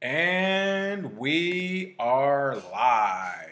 And we are live.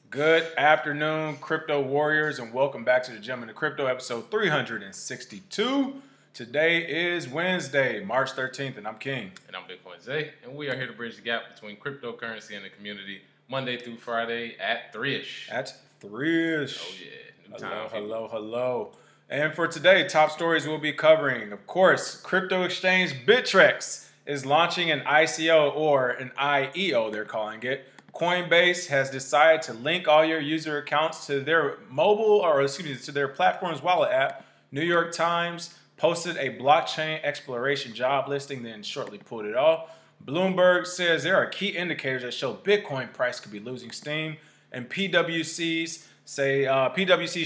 Good afternoon, crypto warriors, and welcome back to the Gem into Crypto, episode 362. Today is Wednesday, March 13th, and I'm King. And I'm Bitcoin Zay, and we are here to bridge the gap between cryptocurrency and the community Monday through Friday at 3-ish. At 3-ish. Oh, yeah. New Hello, time. hello. And for today, top stories we'll be covering. Of course, crypto exchange Bittrex is launching an ICO, or an IEO they're calling it. Coinbase has decided to link all your user accounts to their to their platform's wallet app. New York Times posted a blockchain exploration job listing, then shortly pulled it off. Bloomberg says there are key indicators that show Bitcoin price could be losing steam. And PwC's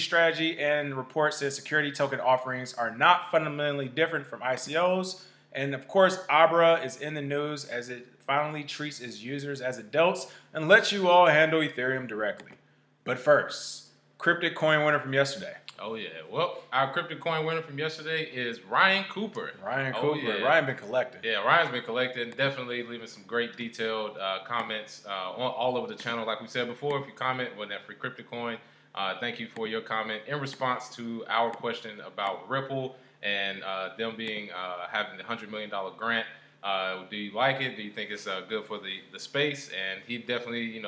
strategy and report says security token offerings are not fundamentally different from ICOs. And of course, Abra is in the news as it finally treats its users as adults and lets you all handle Ethereum directly. But first, cryptic coin winner from yesterday. Oh, yeah. Well, our cryptic coin winner from yesterday is Ryan Cooper. Yeah. Ryan been collecting. Yeah, Ryan's been collecting. Definitely leaving some great detailed comments on all over the channel. Like we said before, if you comment with that free cryptic coin, thank you for your comment in response to our question about Ripple and them being having the $100 million grant. Do you like it? Do you think it's good for the space? And he definitely,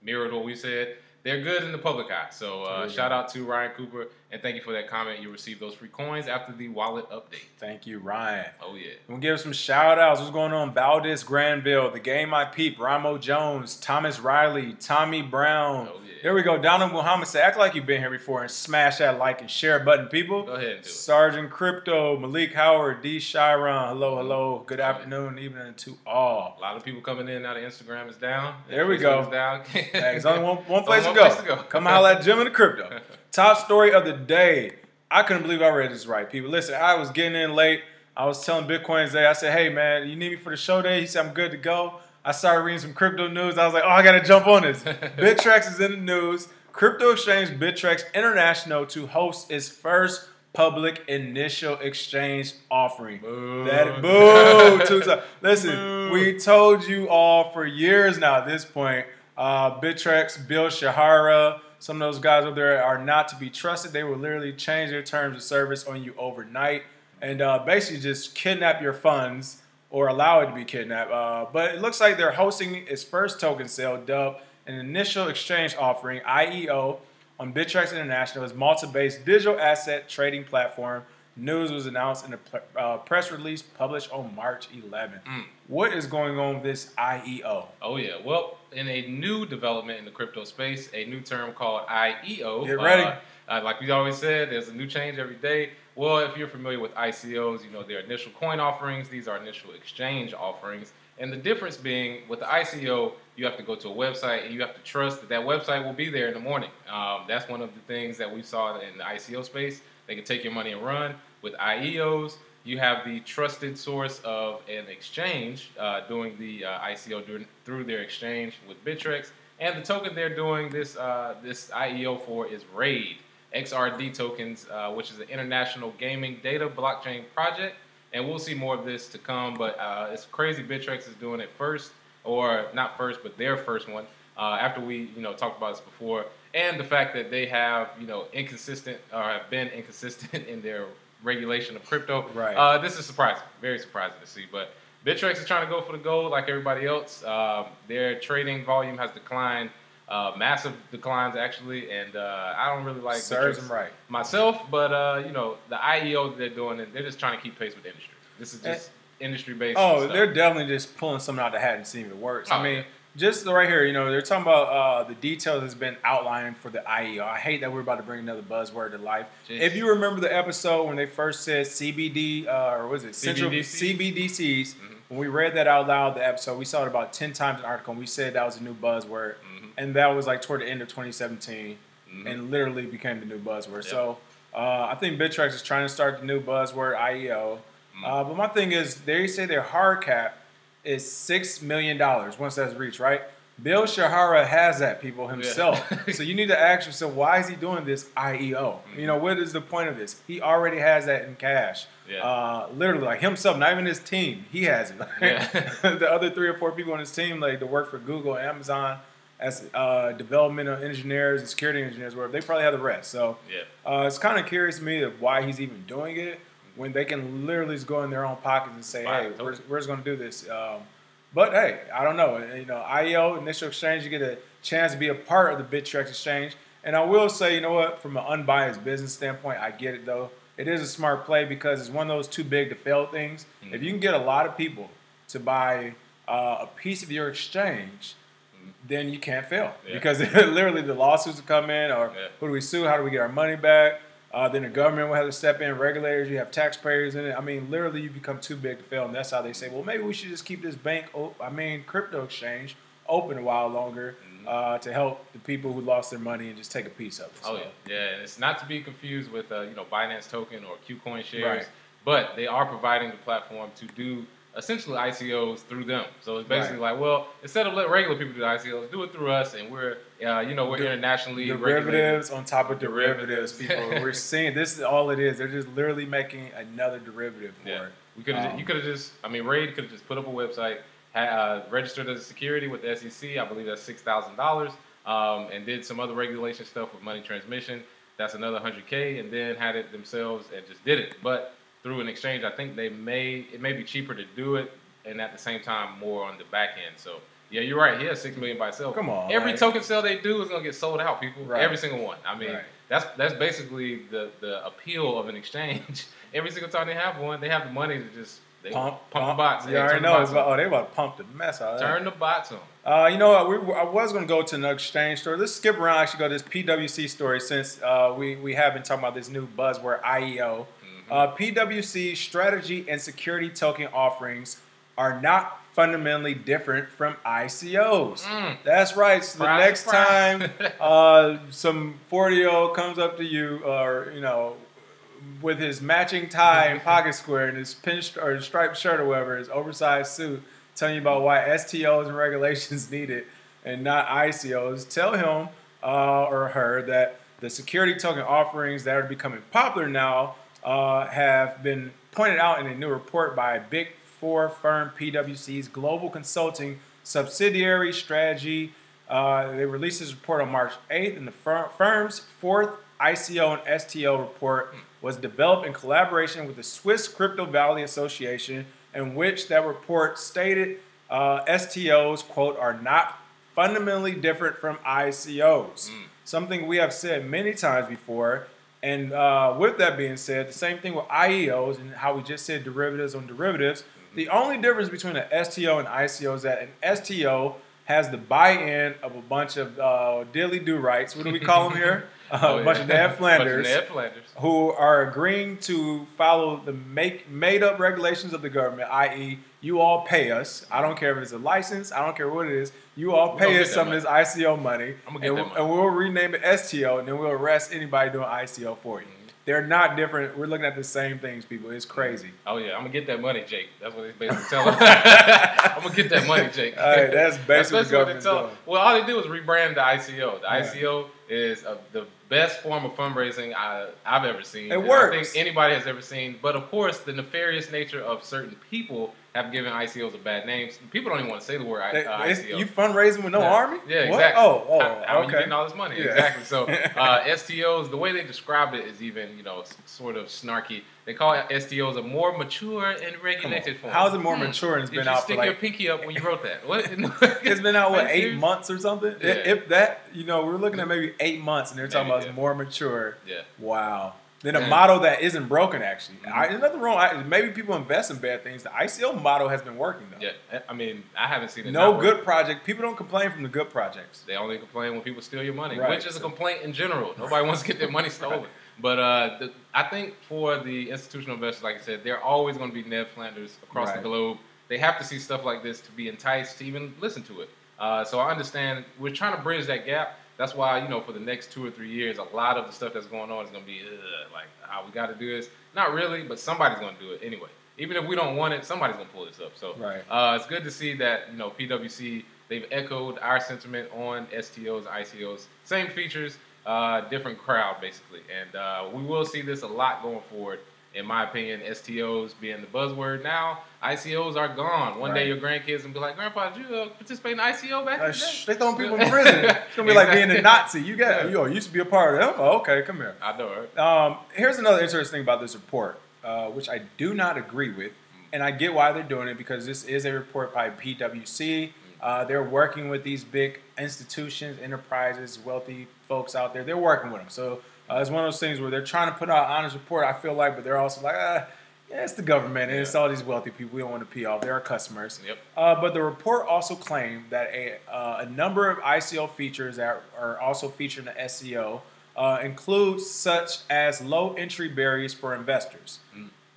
mirrored what we said. They're good in the public eye. So shout out to Ryan Cooper, and thank you for that comment. You received those free coins after the wallet update. Thank you, Ryan. Oh, yeah. We'll give some shout outs. What's going on? Valdez Granville, The Game I Peep, Ramo Jones, Thomas Riley, Tommy Brown. Oh, yeah. There we go. Donald Muhammad said, act like you've been here before and smash that like and share button, people. Go ahead and do it. Sergeant Crypto, Malik Howard, D. Chiron. Hello. Good afternoon, evening to all. A lot of people coming in now. The Instagram is down. There we go. Is down. Hey, there's only one place to go. Come holla at Gem into Crypto. Top story of the day. I couldn't believe I read this right, people. Listen, I was getting in late. I was telling Bitcoin Zay, I said, hey, man, you need me for the show day? He said, I'm good to go. I started reading some crypto news. I was like, oh, I got to jump on this. Bittrex is in the news. Crypto exchange Bittrex International to host its first public initial exchange offering. Boo. Listen, we told you all for years now at this point, Bittrex, Bill Shahara, some of those guys over there are not to be trusted. They will literally change their terms of service on you overnight and basically just kidnap your funds or allow it to be kidnapped. But it looks like they're hosting its first token sale, dubbed an initial exchange offering, IEO, on Bittrex International, its Malta-based digital asset trading platform. News was announced in a press release published on March 11th. What is going on with this IEO? Oh, yeah. Well, in a new development in the crypto space, a new term called IEO. Get ready. Like we always said, there's a new change every day. Well, if you're familiar with ICOs, they're initial coin offerings. These are initial exchange offerings. And the difference being, with the ICO, you have to go to a website and you have to trust that that website will be there in the morning. That's one of the things that we saw in the ICO space. They can take your money and run. With IEOs, you have the trusted source of an exchange doing the ICO through their exchange with Bittrex. And the token they're doing this IEO for is RAID, XRD tokens, which is an international gaming data blockchain project. And we'll see more of this to come, but it's crazy Bittrex is doing it first, or not first, but their first one, after we, talked about this before. And the fact that they have, inconsistent, or have been inconsistent in their regulation of crypto. Right. This is surprising, very surprising to see. But Bittrex is trying to go for the gold like everybody else. Their trading volume has declined, massive declines actually, and I don't really like Serves them right myself, but the IEO that they're doing, they're just trying to keep pace with the industry. This is just industry based. Oh, they're definitely just pulling something out the hat and seeing if it works. I mean, just right here, they're talking about the details that's been outlined for the IEO. I hate that we're about to bring another buzzword to life. Jeez. If you remember the episode when they first said CBD, or was it Central CBDCs, when we read that out loud, the episode, we saw it about 10 times in the article, and we said that was a new buzzword. And that was like toward the end of 2017, and literally became the new buzzword. Yep. So I think Bittrex is trying to start the new buzzword, IEO. But my thing is, they say their hard cap is $6 million once that's reached, right? Bill Shahara has that, people, himself. Yeah. So you need to ask yourself, why is he doing this IEO? You know, what is the point of this? He already has that in cash. Yeah. Literally, like himself, not even his team. He has it. Yeah. The other 3 or 4 people on his team, like to work for Google, Amazon, as development engineers and security engineers, whatever, they probably have the rest. So it's kind of curious to me of why he's even doing it when they can literally just go in their own pockets and say, hey, we're just going to do this. But hey, I don't know. You know, IEO, initial exchange, you get a chance to be a part of the Bittrex exchange. And I will say, you know what, from an unbiased business standpoint, I get it though. It is a smart play because it's one of those too big to fail things. If you can get a lot of people to buy a piece of your exchange, then you can't fail. Because literally the lawsuits will come in, or who do we sue? How do we get our money back? Then the government will have to step in, regulators, you have taxpayers in it. I mean, literally you become too big to fail, and that's how they say, well, maybe we should just keep this crypto exchange open a while longer to help the people who lost their money and just take a piece of it. Oh, yeah. And it's not to be confused with, Binance token or KuCoin shares, but they are providing the platform to do essentially ICOs through them. So it's basically like, well, instead of letting regular people do the ICOs, do it through us, and we're internationally derivatives on top of derivatives. People, we're seeing this is all it is. They're just literally making another derivative for it. You could have just, Raid could have just put up a website, registered as a security with the SEC. I believe that's $6,000, and did some other regulation stuff with money transmission. That's another $100K, and then had it themselves and just did it. But through an exchange, I think it may be cheaper to do it, and at the same time more on the back end. So yeah, you're right. He has $6 million by itself. Come on, every token sale they do is gonna get sold out, people. Every single one. I mean, that's basically the appeal of an exchange. Every single time they have one, they have the money to just pump the bots. You already know. They about to pump the mess out of that. Turn the bots on. You know what? I was going to go to another exchange story. Let's skip around. Actually, go to this PwC story since we have been talking about this new buzzword IEO. PwC strategy and security token offerings are not fundamentally different from ICOs. That's right. So the next time some 40-year-old comes up to you, or with his matching tie and pocket square and his pinched or striped shirt or whatever, his oversized suit, telling you about why STOs and regulations need it and not ICOs, tell him or her that the security token offerings that are becoming popular now have been pointed out in a new report by Big Four firm PwC's global consulting subsidiary strategy. They released this report on March 8th, and the firm's fourth ICO and STO report was developed in collaboration with the Swiss Crypto Valley Association, in which that report stated STOs, quote, are not fundamentally different from ICOs. Something we have said many times before. And with that being said, the same thing with IEOs and how we just said derivatives on derivatives. The only difference between an STO and ICO is that an STO has the buy-in of a bunch of dilly-do-rights. What do we call them here? A bunch of Ned Flanders who are agreeing to follow the made-up regulations of the government, i.e., you all pay us. I don't care if it's a license. I don't care what it is. You all pay us some of this ICO money, and we'll rename it STO, and then we'll arrest anybody doing ICO for you. They're not different. We're looking at the same things, people. It's crazy. Oh, yeah. I'm going to get that money, Jake. That's what they basically tell them. I'm going to get that money, Jake. All right, that's basically what the government's doing. Well, all they do is rebrand the ICO. The ICO is the best form of fundraising I've ever seen. It works. I think anybody has ever seen. But, of course, the nefarious nature of certain people have given ICOs a bad name. People don't even want to say the word ICO. You fundraising with no army? Yeah, what? Exactly. How are you getting all this money? Yeah. Exactly. So STOs, the way they described it is even, sort of snarky. They call STOs a more mature and regulated form. How is it more mature and it's been out for like... Did you stick your pinky up when you wrote that? What? It's been out, 8 months or something? Yeah. If that, we're looking at maybe 8 months and they're talking about it's more mature. Yeah. Wow. Then a model that isn't broken, actually. There's nothing wrong. Maybe people invest in bad things. The ICO model has been working, though. Yeah, I haven't seen it. No good project. People don't complain from the good projects. They only complain when people steal your money, which is a complaint in general. Nobody wants to get their money stolen. But I think for the institutional investors, like I said, they're always going to be Ned Flanders across the globe. They have to see stuff like this to be enticed to even listen to it. So I understand we're trying to bridge that gap. That's why, for the next 2 or 3 years, a lot of the stuff that's going on is going to be like, we got to do this. Not really, but somebody's going to do it anyway. Even if we don't want it, somebody's going to pull this up. So it's good to see that, PwC they've echoed our sentiment on STOs, ICOs. Same features, different crowd, basically. And we will see this a lot going forward. In my opinion, STOs being the buzzword now, ICOs are gone. One day your grandkids will be like, Grandpa, did you participate in ICO back in the day? They throwing people in prison. It's going to be like being a Nazi. You used to be a part of them. Oh, okay, come here. I know, right? Here's another interesting thing about this report, which I do not agree with. And I get why they're doing it, because this is a report by PwC. They're working with these big institutions, enterprises, wealthy folks out there. They're working with them. So it's one of those things where they're trying to put out an honest report, I feel like, but they're also like, yeah, it's the government and it's all these wealthy people. We don't want to pee off. They're our customers. Yep. But the report also claimed that a number of ICO features that are also featured in the SEO include such as low entry barriers for investors.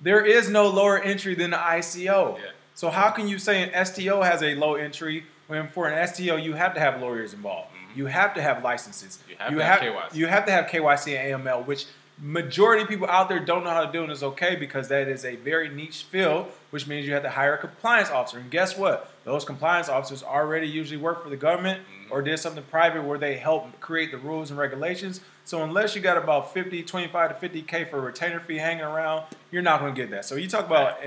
There is no lower entry than the ICO. Yeah. So how can you say an STO has a low entry when for an STO you have to have lawyers involved? You have to have licenses. You have to have KYC. You have to have KYC and AML, which majority of people out there don't know how to do, and it's okay because that is a very niche field, which means you have to hire a compliance officer. And guess what? Those compliance officers already usually work for the government or did something private where they help create the rules and regulations. So unless you got about 25 to 50K for a retainer fee hanging around, you're not going to get that. So you talk about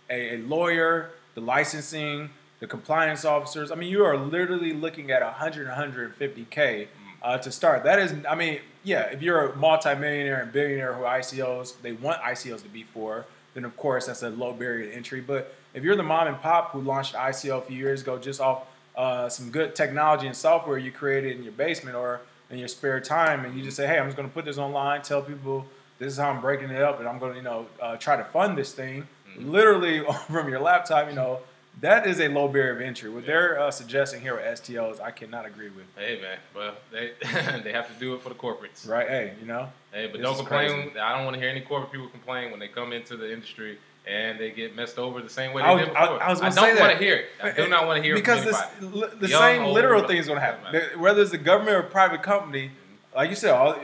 a lawyer, the licensing, the compliance officers. I mean, you are literally looking at 150K to start. That is, I mean, yeah, if you're a multimillionaire and billionaire who ICOs, they want ICOs to be for, then of course that's a low barrier to entry. But if you're the mom and pop who launched an ICO a few years ago just off some good technology and software you created in your basement or in your spare time, and you just say, hey, I'm just going to put this online, tell people this is how I'm breaking it up, and I'm going to, try to fund this thing, literally from your laptop, that is a low barrier of entry. What they're suggesting here with STOs, I cannot agree with. Hey, man. Well, they they have to do it for the corporates. Right. Hey, Hey, but don't complain. Crazy. I don't want to hear any corporate people complain when they come into the industry and they get messed over the same way they did before. I don't want to hear it. I do not want to hear it because from anybody. the same literal thing is going to happen. Whether it's a government or a private company, like you said,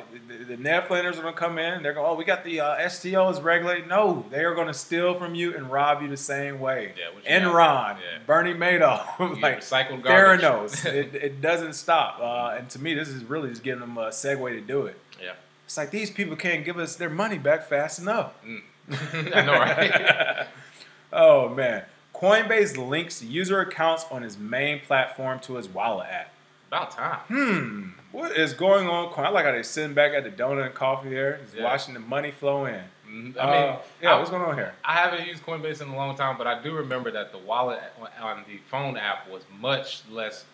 the net flanders are going to come in. They're going, we got the STOs regulated. No, they are going to steal from you and rob you the same way. Yeah, Enron, Bernie Madoff, like recycled garbage. Theranos. it doesn't stop. And to me, this is really just giving them a segue to do it. Yeah, it's like these people can't give us their money back fast enough. I know, right? Oh man, Coinbase links user accounts on his main platform to his wallet app. About time. What is going on? I like how they're sitting back at the donut and coffee there, just watching the money flow in. What's going on here? I haven't used Coinbase in a long time, but I do remember that the wallet on the phone app was much less,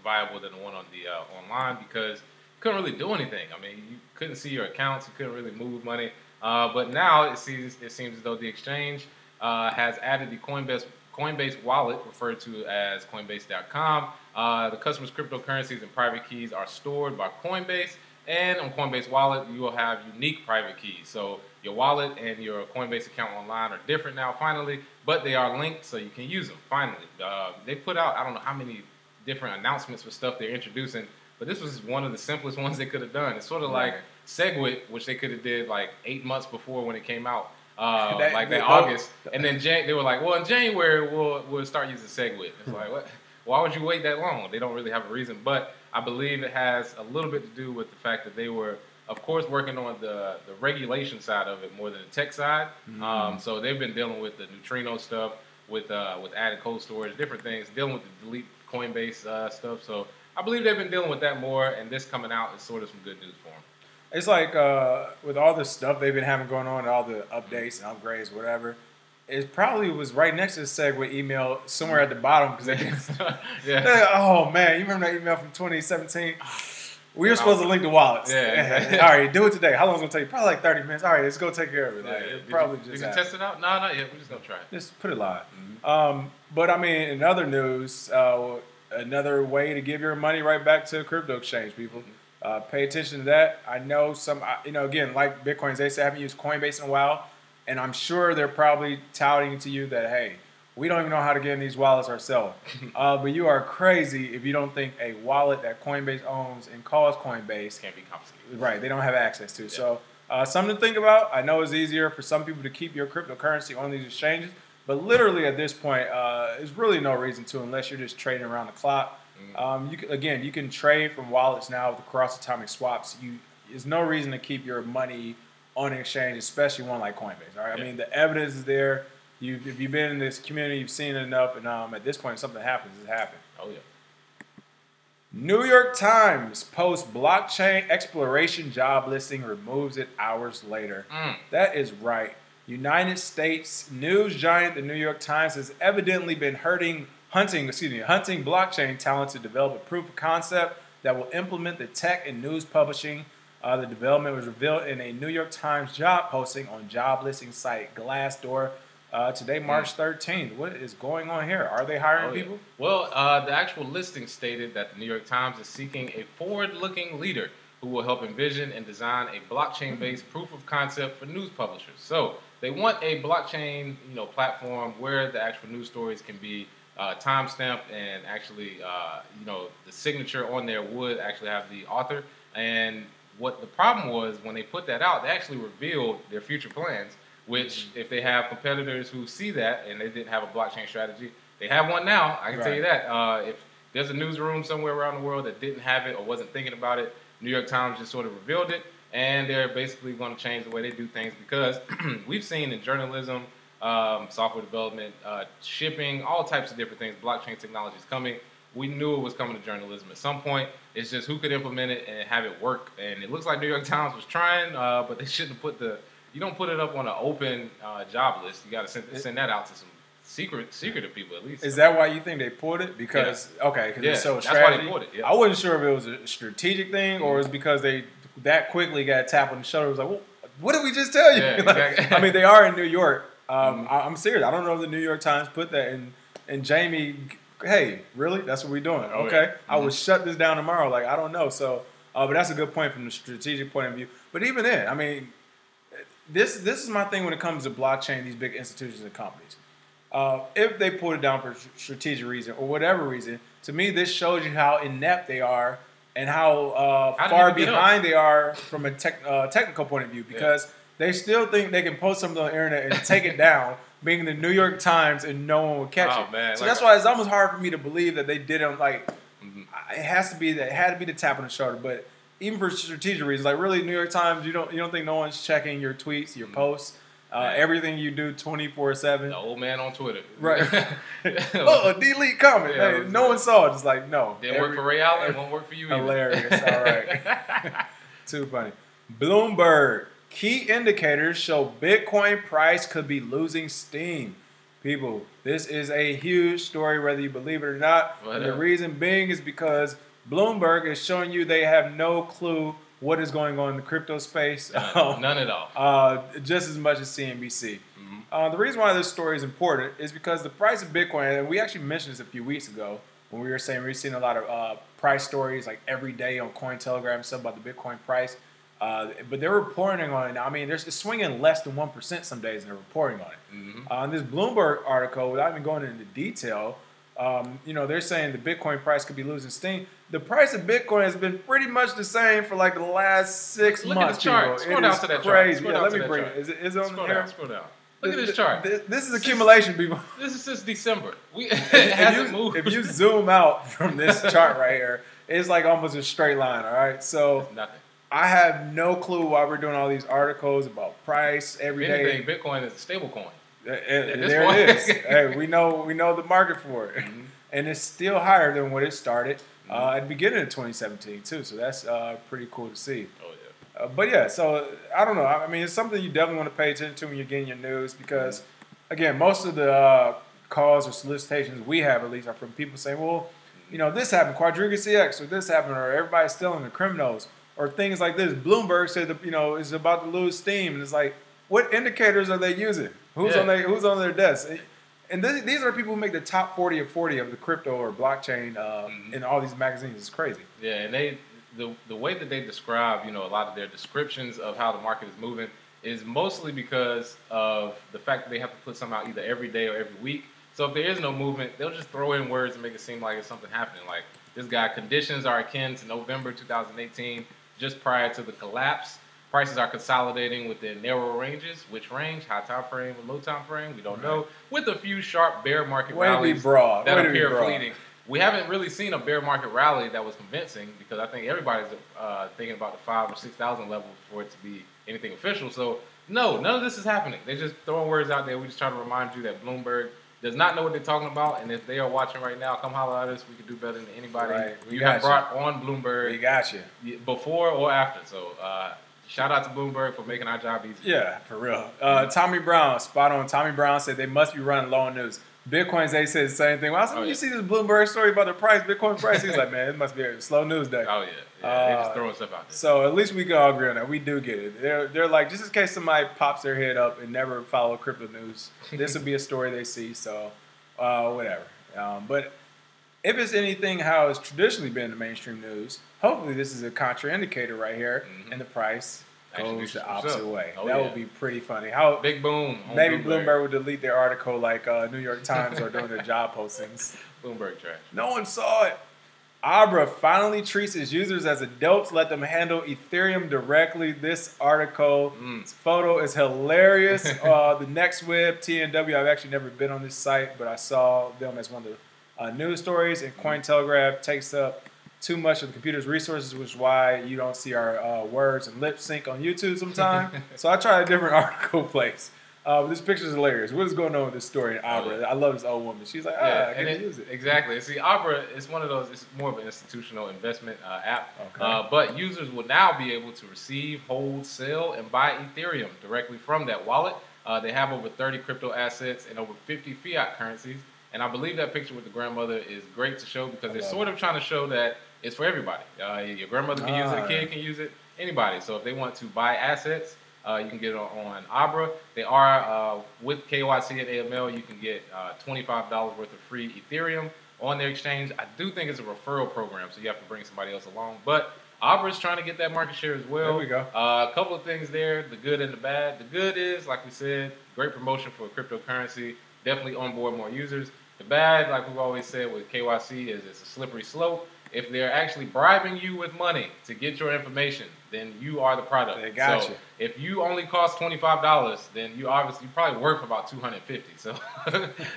viable than the one on the online because you couldn't really do anything. I mean, you couldn't see your accounts, you couldn't really move money. But now it seems as though the exchange has added the Coinbase wallet, referred to as Coinbase.com. The customer's cryptocurrencies and private keys are stored by Coinbase, and on Coinbase Wallet, you will have unique private keys. So your wallet and your Coinbase account online are different now, finally, but they are linked, so you can use them, finally. They put out, I don't know how many different announcements for stuff they're introducing, but this was one of the simplest ones they could have done. It's sort of like SegWit, which they could have did like 8 months before when it came out. August, and then they were like, well, in January we'll start using SegWit. It's like, what? Why would you wait that long? They don't really have a reason, but I believe it has a little bit to do with the fact that they were, of course, working on the regulation side of it more than the tech side. So they've been dealing with the neutrino stuff, with added cold storage, different things, dealing with the delete Coinbase stuff. So I believe they've been dealing with that more, and this coming out is sort of some good news for them. It's like with all the stuff they've been having going on, all the updates and upgrades, whatever. It probably was right next to the SegWit email somewhere at the bottom because oh man, you remember that email from 2017? We were supposed to link the wallets. Yeah. All right, do it today. How long is it going to take? Probably like 30 minutes. All right, let's go take care of it. Did you test it out? No, not yet. We're just going to try it. Just put it live. But I mean, in other news, another way to give your money right back to a crypto exchange, people. Pay attention to that. I know again, like Bitcoins, they say I haven't used Coinbase in a while. And I'm sure they're probably touting to you that, hey, we don't even know how to get in these wallets ourselves. But you are crazy if you don't think a wallet that Coinbase owns and calls Coinbase can't be confiscated. Right, they don't have access to. Yeah. So something to think about. I know it's easier for some people to keep your cryptocurrency on these exchanges. But literally at this point, there's really no reason to unless you're just trading around the clock. You can trade from wallets now with the cross-atomic swaps. There's no reason to keep your money on an exchange, especially one like Coinbase. All right, I mean the evidence is there. If you've been in this community, you've seen it enough, and at this point, if something happens, it happened. Oh yeah. New York Times posts blockchain exploration job listing, removes it hours later. That is right. United States news giant, the New York Times, has evidently been hunting blockchain talent to develop a proof of concept that will implement the tech and news publishing. The development was revealed in a New York Times job posting on job listing site Glassdoor today, March 13th. What is going on here? Are they hiring people? Well, the actual listing stated that the New York Times is seeking a forward-looking leader who will help envision and design a blockchain-based proof of concept for news publishers. So they want a blockchain, platform where the actual news stories can be time-stamped and actually, the signature on there would actually have the author. And what the problem was when they put that out, they actually revealed their future plans, which if they have competitors who see that and they didn't have a blockchain strategy, they have one now. I can tell you that. If there's a newsroom somewhere around the world that didn't have it or wasn't thinking about it, New York Times just sort of revealed it, and they're basically going to change the way they do things because we've seen in journalism, software development, shipping, all types of different things, blockchain technology is coming. We knew it was coming to journalism at some point. It's just who could implement it and have it work. And it looks like New York Times was trying, but they shouldn't put you don't put it up on an open job list. You got to send that out to some secretive people at least. Is that why you think they pulled it? Because it's so that's why they pulled it. Yeah. I wasn't sure if it was a strategic thing or it's because they that quickly got a tap on the shoulder. It was like, well, what did we just tell you? Yeah, exactly. I mean, they are in New York. I'm serious. I don't know if the New York Times put that in. And Jamie, hey, really? That's what we're doing? Okay, I would shut this down tomorrow. Like, I don't know. So, but that's a good point from the strategic point of view. But even then, I mean, this is my thing when it comes to blockchain. These big institutions and companies. If they put it down for strategic reason or whatever reason, to me, this shows you how inept they are and how far behind they are from a technical point of view because they still think they can post something on the internet and take it down, being the New York Times, and no one will catch it. Man, so that's why it's almost hard for me to believe that they didn't it had to be the tap on the shoulder, but even for strategic reasons, like really New York Times, you don't think no one's checking your tweets, your posts. Everything you do 24/7. The old man on Twitter. Right. Oh, delete comment. Yeah, hey, no one saw it. It's like, no. Didn't work for Ray Allen. Won't work for you either. Hilarious. All right. Too funny. Bloomberg. Key indicators show Bitcoin price could be losing steam. People, this is a huge story, whether you believe it or not. And the reason being is because Bloomberg is showing you they have no clue what is going on in the crypto space. None at all. Just as much as CNBC. The reason why this story is important is because the price of Bitcoin, and we actually mentioned this a few weeks ago when we were saying we were seeing a lot of price stories like every day on Cointelegraph and stuff about the Bitcoin price. But they're reporting on it. I mean, it's swinging less than 1% some days, and they're reporting on it. In this Bloomberg article, without even going into detail, they're saying the Bitcoin price could be losing steam. The price of Bitcoin has been pretty much the same for like the last 6 months. Look at the chart. Scroll down to that crazy. chart. Yeah, let me bring it. Is it on there? Scroll down. Look at this chart. This is accumulation, people. This is since December. It hasn't moved. If you zoom out from this chart right here, it's like almost a straight line. All right, so it's nothing. I have no clue why we're doing all these articles about price every day. Bitcoin is a stable coin. There it is. Hey, we know the market for it, and it's still higher than what it started at the beginning of 2017 too. So that's pretty cool to see. Oh yeah. But yeah, so I don't know. I mean, it's something you definitely want to pay attention to when you're getting your news because, again, most of the calls or solicitations we have at least are from people saying, well, this happened, Quadriga CX, or this happened, or everybody's stealing the criminals. Or things like this. Bloomberg said that is about to lose steam, and it's like, what indicators are they using? Who's on their desk? And these are people who make the top 40 of 40 of the crypto or blockchain in all these magazines. It's crazy. Yeah, and the way that they describe a lot of their descriptions of how the market is moving is mostly because of the fact that they have to put something out either every day or every week. So if there is no movement, they'll just throw in words and make it seem like it's something happening. Like this guy, conditions are akin to November 2018. Just prior to the collapse, Prices are consolidating within narrow ranges. Which range? High time frame, low time frame? We don't know. With a few sharp bear market rallies that appear fleeting. We haven't really seen a bear market rally that was convincing because I think everybody's thinking about the 5,000 or 6,000 level for it to be anything official. So no, none of this is happening. They're just throwing words out there. We just try to remind you that Bloomberg does not know what they're talking about, and if they are watching right now, come holler at us. We can do better than anybody. Right. You have brought on Bloomberg. We got you before or after. So shout out to Bloomberg for making our job easy. Yeah, for real. Tommy Brown, spot on. Tommy Brown said they must be running low on news. Bitcoin, they said the same thing. Well, I was like, you see this Bloomberg story about the price, Bitcoin price? He's like, man, it must be a slow news day. Oh, yeah. They're just throwing stuff out there. So at least we can all agree on that. We do get it. They're like, just in case somebody pops their head up and never follow crypto news, this would be a story they see. So whatever. But if it's anything how it's traditionally been in the mainstream news, hopefully this is a contraindicator right here, and the price goes the opposite way. That would be pretty funny. How big boom. Maybe Bloomberg would delete their article like New York Times are doing their job postings. Bloomberg trash. No one saw it. Abra finally treats its users as adults, let them handle Ethereum directly. This article, this photo is hilarious. The Next Web, TNW, I've actually never been on this site, but I saw them as one of the news stories. And Cointelegraph takes up too much of the computer's resources, which is why you don't see our words and lip sync on YouTube sometimes. So I tried a different article place. This picture is hilarious. What is going on with this story in Abra? I love this old woman. She's like, I can use it. Exactly. See, Abra is one of those, it's more of an institutional investment app. Okay. But users will now be able to receive, hold, sell, and buy Ethereum directly from that wallet. They have over 30 crypto assets and over 50 fiat currencies. And I believe that picture with the grandmother is great to show because they're sort of trying to show that it's for everybody. Your grandmother can use it, a kid can use it, anybody. So if they want to buy assets, you can get it on Abra. They are, with KYC and AML, you can get $25 worth of free Ethereum on their exchange. I do think it's a referral program, so you have to bring somebody else along. But Abra is trying to get that market share as well. There we go. A couple of things there, the good and the bad. The good is, like we said, great promotion for cryptocurrency. Definitely onboard more users. The bad, like we've always said with KYC, is it's a slippery slope. If they're actually bribing you with money to get your information, then you are the product. They got you. If you only cost $25, then you probably worth about $250. So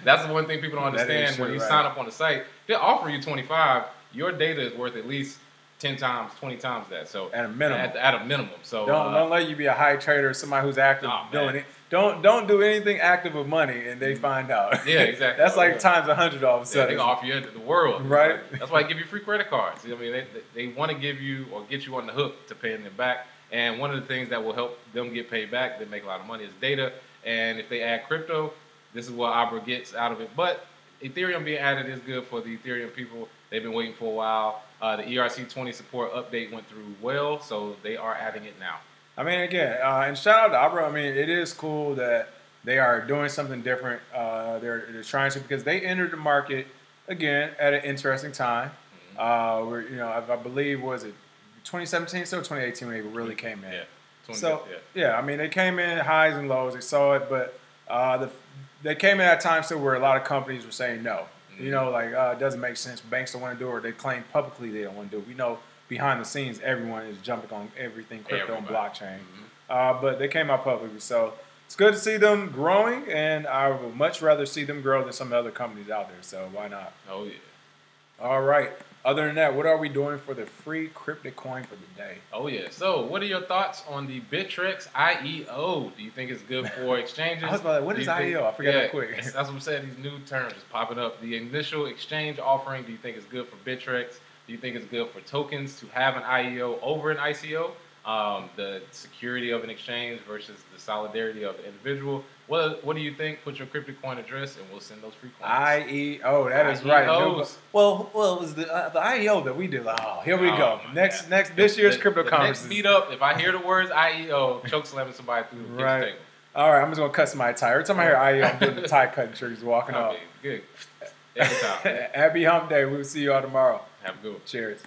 that's the one thing people don't understand. When you sign up on the site, they'll offer you $25. Your data is worth at least 10 times, 20 times that. So at a minimum. At a minimum. So don't let you be a high trader or somebody who's active doing it. Don't do anything active with money and they find out. Yeah, exactly. That's like times 100 all of a sudden. They can offer you the world. Right. That's why they give you free credit cards. I mean, they want to give you or get you on the hook to paying them back. And one of the things that will help them get paid back, they make a lot of money, is data. And if they add crypto, this is what Abra gets out of it. But Ethereum being added is good for the Ethereum people. They've been waiting for a while. The ERC20 support update went through well, so they are adding it now. I mean, again, and shout out to Abra. I mean, it is cool that they are doing something different. They're trying to, because they entered the market again at an interesting time. Where I believe was it 2017, so 2018 when they really came in. I mean, they came in highs and lows. They saw it, but they came in at a time still where a lot of companies were saying no. You know, like it doesn't make sense. Banks don't want to do it, or they claim publicly they don't want to do it. We know behind the scenes, everyone is jumping on everything crypto and blockchain. But they came out publicly. So it's good to see them growing, and I would much rather see them grow than some other companies out there. So why not? Oh, yeah. All right. Other than that, what are we doing for the free crypto coin for the day? Oh, yeah. So what are your thoughts on the Bittrex IEO? Do you think it's good for exchanges? I was like, what is IEO? I forgot that quick. That's what I'm saying. These new terms is popping up. The initial exchange offering, do you think it's good for Bittrex? Do you think it's good for tokens to have an IEO over an ICO? The security of an exchange versus the solidarity of the individual. What do you think? Put your crypto coin address and we'll send those free coins. IEO, that is right. Well, it was the IEO that we did. Oh, here we go. This year's crypto conference. Next meetup, if I hear the words IEO, choke slamming somebody through the kitchen table. All right, I'm just gonna cut somebody's tie. Every time I hear IEO, I'm doing the tie cutting trick. He's walking off. Good. Every time. Happy Hump Day. We'll see you all tomorrow. Have a good one. Cheers.